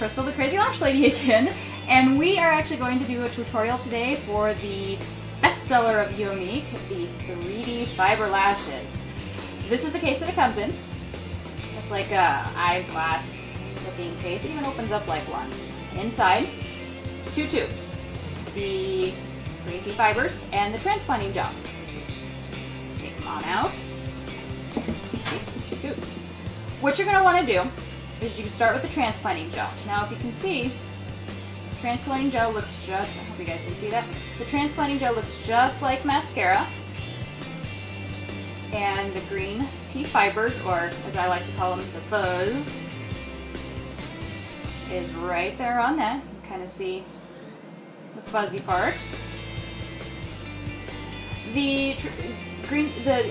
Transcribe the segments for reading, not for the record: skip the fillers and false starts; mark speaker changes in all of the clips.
Speaker 1: Crystal, the Crazy Lash Lady again, and we are actually going to do a tutorial today for the bestseller of Younique, the 3D Fiber Lashes. This is the case that it comes in. It's like a eyeglass looking case. It even opens up like one. Inside, it's 2 tubes. The green tea fibers and the transplanting gel. Take them on out. Tubes. What you're going to want to do is you can start with the transplanting gel. Now if you can see, the transplanting gel looks just, I hope you guys can see that, the transplanting gel looks just like mascara. And the green tea fibers, or as I like to call them, the fuzz, is right there on that. You can kind of see the fuzzy part.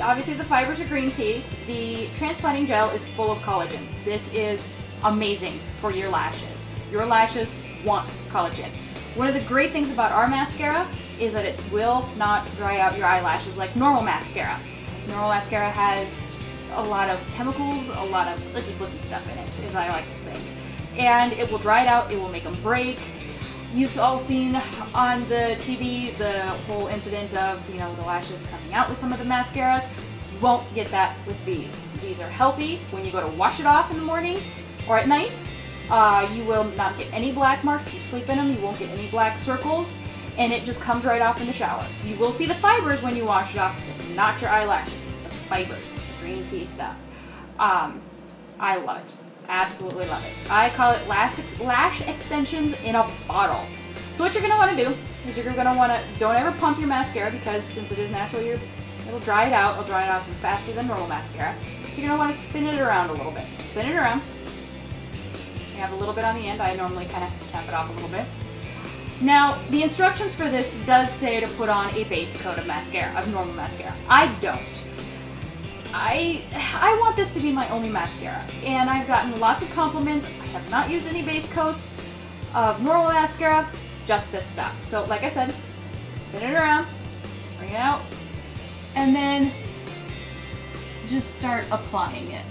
Speaker 1: Obviously the fibers are green tea. The transplanting gel is full of collagen. This is amazing for your lashes. Your lashes want collagen. One of the great things about our mascara is that it will not dry out your eyelashes like normal mascara. Normal mascara has a lot of chemicals, a lot of icky-blicky stuff in it, as I like to think. And it will dry it out, it will make them break. You've all seen on the TV the whole incident of, you know, the lashes coming out with some of the mascaras. You won't get that with these. These are healthy. When you go to wash it off in the morning or at night, you will not get any black marks. If you sleep in them, you won't get any black circles, and it just comes right off in the shower. You will see the fibers when you wash it off. It's not your eyelashes, it's the fibers, it's the green tea stuff. I love it. Absolutely love it. I call it lash extensions in a bottle. So what you're going to want to do is you're going to want to, don't ever pump your mascara, because since it is natural, it'll dry it out. It'll dry it out faster than normal mascara. So you're going to want to spin it around a little bit. Spin it around. You have a little bit on the end. I normally kind of tap it off a little bit. Now, the instructions for this does say to put on a base coat of mascara, of normal mascara. I don't. I want this to be my only mascara, and I've gotten lots of compliments. I have not used any base coats of normal mascara, just this stuff. So like I said, spin it around, bring it out, and then just start applying it.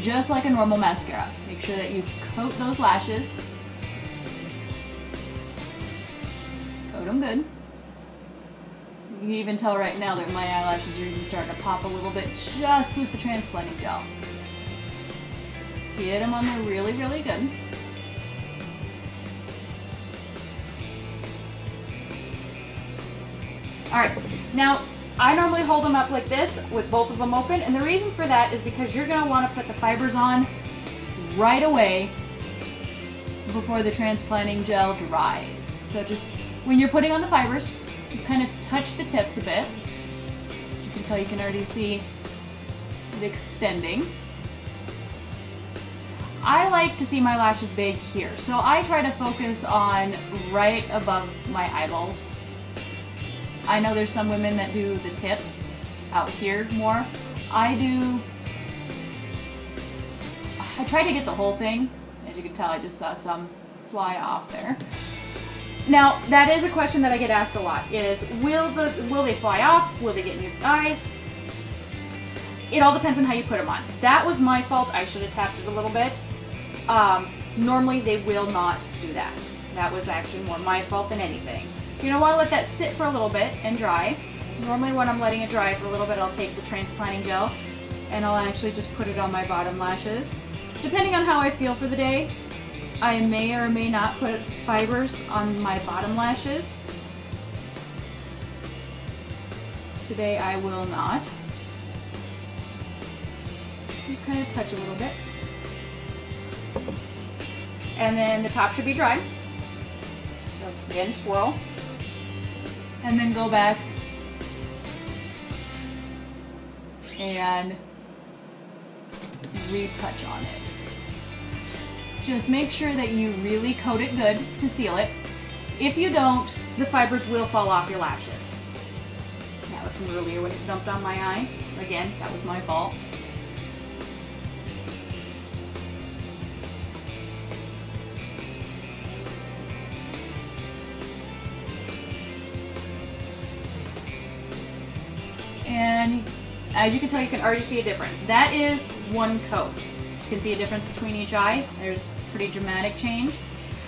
Speaker 1: Just like a normal mascara. Make sure that you coat those lashes. Coat them good. You can even tell right now that my eyelashes are even starting to pop a little bit just with the transplanting gel. Get them on there really, really good. Alright, now I normally hold them up like this with both of them open, and the reason for that is because you're going to want to put the fibers on right away before the transplanting gel dries. So just when you're putting on the fibers, just kind of touch the tips a bit. You can tell, you can already see it extending. I like to see my lashes big here, so I try to focus on right above my eyeballs. I know there's some women that do the tips out here more. I try to get the whole thing. As you can tell, I just saw some fly off there. Now, that is a question that I get asked a lot, is will they fly off? Will they get in your eyes? It all depends on how you put them on. That was my fault. I should have tapped it a little bit. Normally, they will not do that. That was actually more my fault than anything. You're going to want to let that sit for a little bit and dry. Normally, when I'm letting it dry for a little bit, I'll take the transplanting gel and I'll actually just put it on my bottom lashes. Depending on how I feel for the day, I may or may not put fibers on my bottom lashes. Today I will not. Just kind of touch a little bit. And then the top should be dry. So again, swirl. And then go back and retouch on it. Just make sure that you really coat it good to seal it. If you don't, the fibers will fall off your lashes. That was from earlier when it dumped on my eye. Again, that was my fault. And as you can tell, you can already see a difference. That is one coat. You can see a difference between each eye. There's Pretty dramatic change.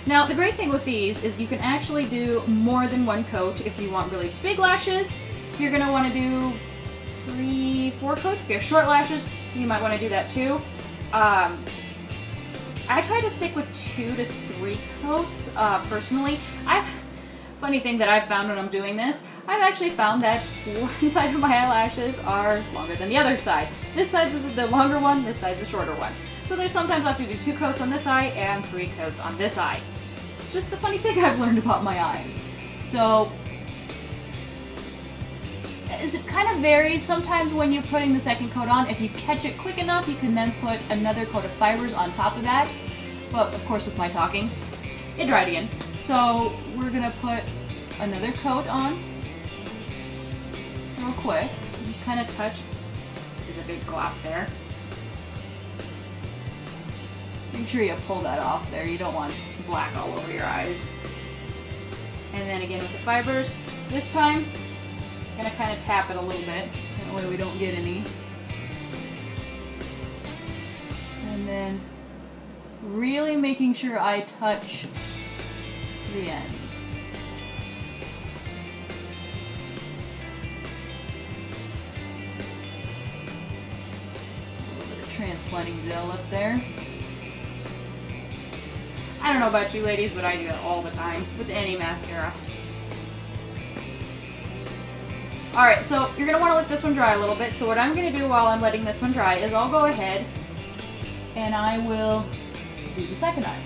Speaker 1: Now, the great thing with these is you can actually do more than one coat if you want really big lashes. You're going to want to do 3, 4 coats. If you have short lashes, you might want to do that too. I try to stick with 2 to 3 coats, personally. Funny thing that I've found when I'm doing this, I've actually found that one side of my eyelashes are longer than the other side. This side's the longer one, this side's the shorter one. So there's sometimes I have to do 2 coats on this eye and 3 coats on this eye. It's just a funny thing I've learned about my eyes. So, it kind of varies. Sometimes when you're putting the second coat on, if you catch it quick enough, you can then put another coat of fibers on top of that. But of course with my talking, it dried again. So we're gonna put another coat on real quick. Just kind of touch. There's a big glop there. Make sure you pull that off there. You don't want black all over your eyes. And then again with the fibers, this time, I'm gonna kind of tap it a little bit. That way we don't get any. And then really making sure I touch the ends. A little bit of transplanting gel up there. I don't know about you ladies, but I do it all the time with any mascara. Alright, so you're going to want to let this one dry a little bit. So what I'm going to do while I'm letting this one dry is I'll go ahead and I will do the second eye.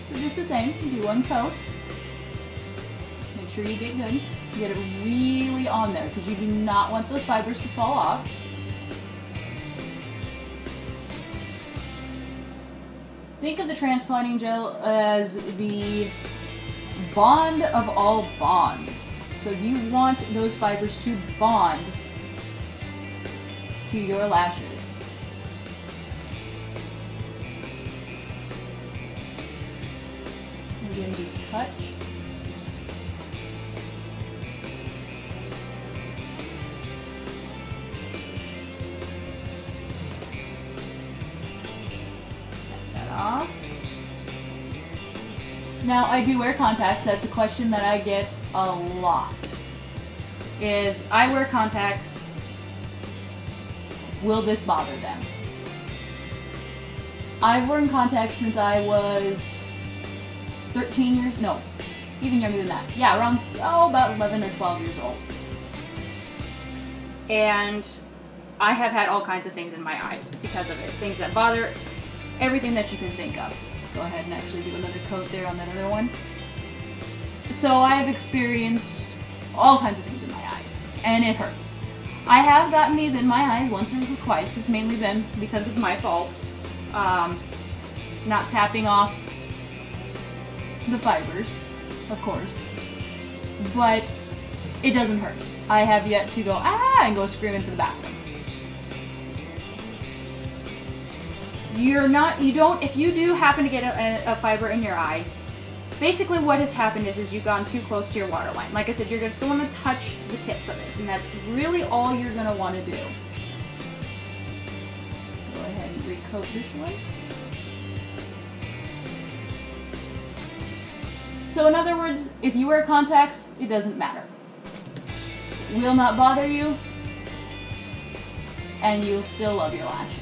Speaker 1: So just the same, you do 1 coat. Make sure you get good. You get it really on there because you do not want those fibers to fall off. Think of the transplanting gel as the bond of all bonds. So you want those fibers to bond to your lashes. Again, just touch. Off. Now I do wear contacts. That's a question that I get a lot. Is I wear contacts. Will this bother them? I've worn contacts since I was 13 years, no, even younger than that. Yeah, around, about 11 or 12 years old. And I have had all kinds of things in my eyes because of it. Things that bother it. Everything that you can think of. Go ahead and actually do another coat there on that other one. So I've experienced all kinds of things in my eyes, and it hurts. I have gotten these in my eyes once or twice. It's mainly been because of my fault. Not tapping off the fibers, of course. But it doesn't hurt. I have yet to go, and go screaming for the bathroom. If you do happen to get a fiber in your eye, basically what has happened is you've gone too close to your waterline. Like I said, you're just going to touch the tips of it, and that's really all you're going to want to do. Go ahead and recoat this one. So in other words, if you wear contacts, it doesn't matter. It will not bother you, and you'll still love your lashes.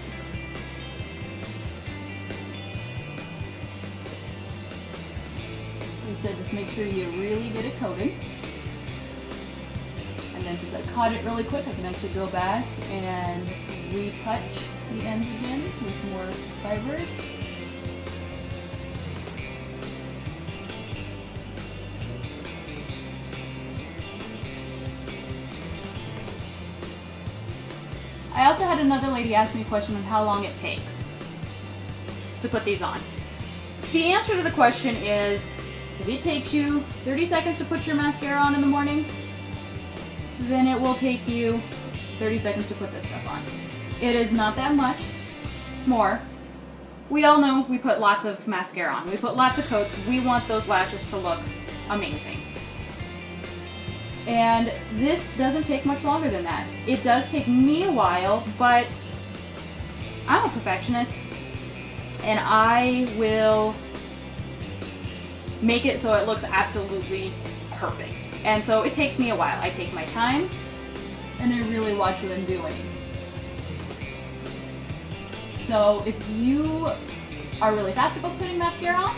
Speaker 1: Like I said, just make sure you really get it coated. And then since I caught it really quick, I can actually go back and retouch the ends again with more fibers. I also had another lady ask me a question on how long it takes to put these on. The answer to the question is, if it takes you 30 seconds to put your mascara on in the morning, then it will take you 30 seconds to put this stuff on. It is not that much more. We all know we put lots of mascara on. We put lots of coats. We want those lashes to look amazing. And this doesn't take much longer than that. It does take me a while, but I'm a perfectionist, and I will make it so it looks absolutely perfect. And so it takes me a while. I take my time, and I really watch what I'm doing. So if you are really fast about putting mascara on,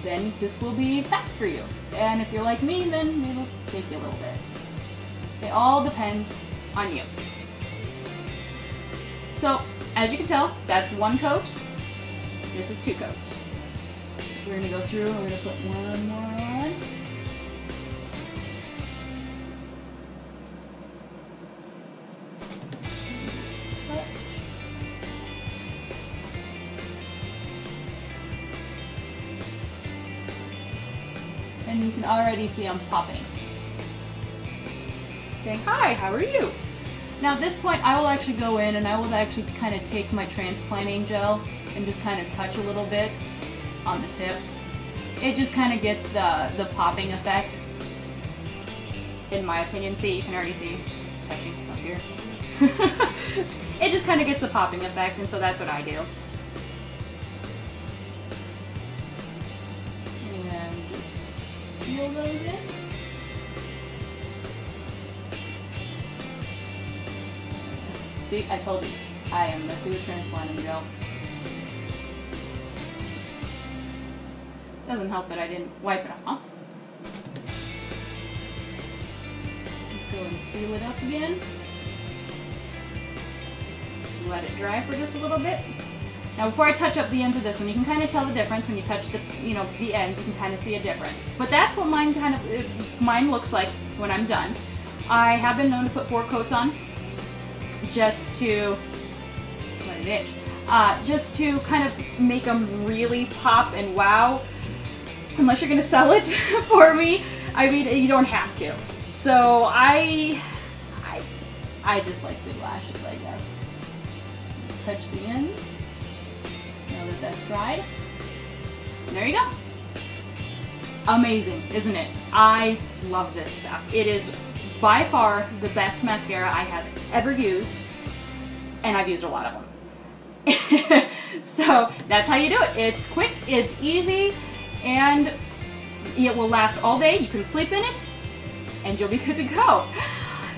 Speaker 1: then this will be fast for you. And if you're like me, then it'll take you a little bit. It all depends on you. So, as you can tell, that's one coat. This is two coats. We're gonna go through and we're gonna put one more on. And you can already see I'm popping. Saying, hi, how are you? Now at this point, I will actually go in and I will actually kind of take my transplanting gel and just kind of touch a little bit on the tips. It just kind of gets the popping effect, in my opinion. See, you can already see touching up here. It just kind of gets the popping effect, and so that's what I do. And just seal those in. See, I told you, I am messy with transplanting gel. Doesn't help that I didn't wipe it off. Let's go and seal it up again. Let it dry for just a little bit. Now before I touch up the ends of this one, you can kind of tell the difference when you touch the, the ends. You can kind of see a difference. But that's what mine looks like when I'm done. I have been known to put 4 coats on, just to just to kind of make them really pop and wow. Unless you're gonna sell it for me, I mean, you don't have to. So I just like big lashes, I guess. Just touch the ends. Now that that's dried, and there you go. Amazing, isn't it? I love this stuff. It is by far the best mascara I have ever used, and I've used a lot of them. So that's how you do it. It's quick, it's easy, and it will last all day. You can sleep in it, and you'll be good to go.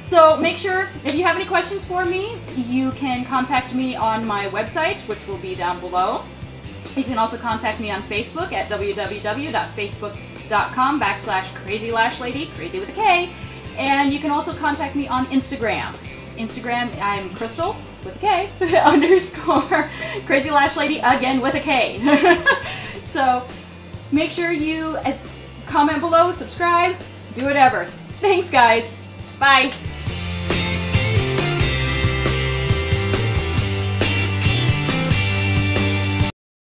Speaker 1: So make sure, if you have any questions for me, you can contact me on my website, which will be down below. You can also contact me on Facebook at www.facebook.com/crazylashlady, crazy with a K. And you can also contact me on Instagram. I'm Crystal with a K _ Crazy Lash Lady, again with a K. So make sure you comment below, subscribe, do whatever. Thanks guys. Bye.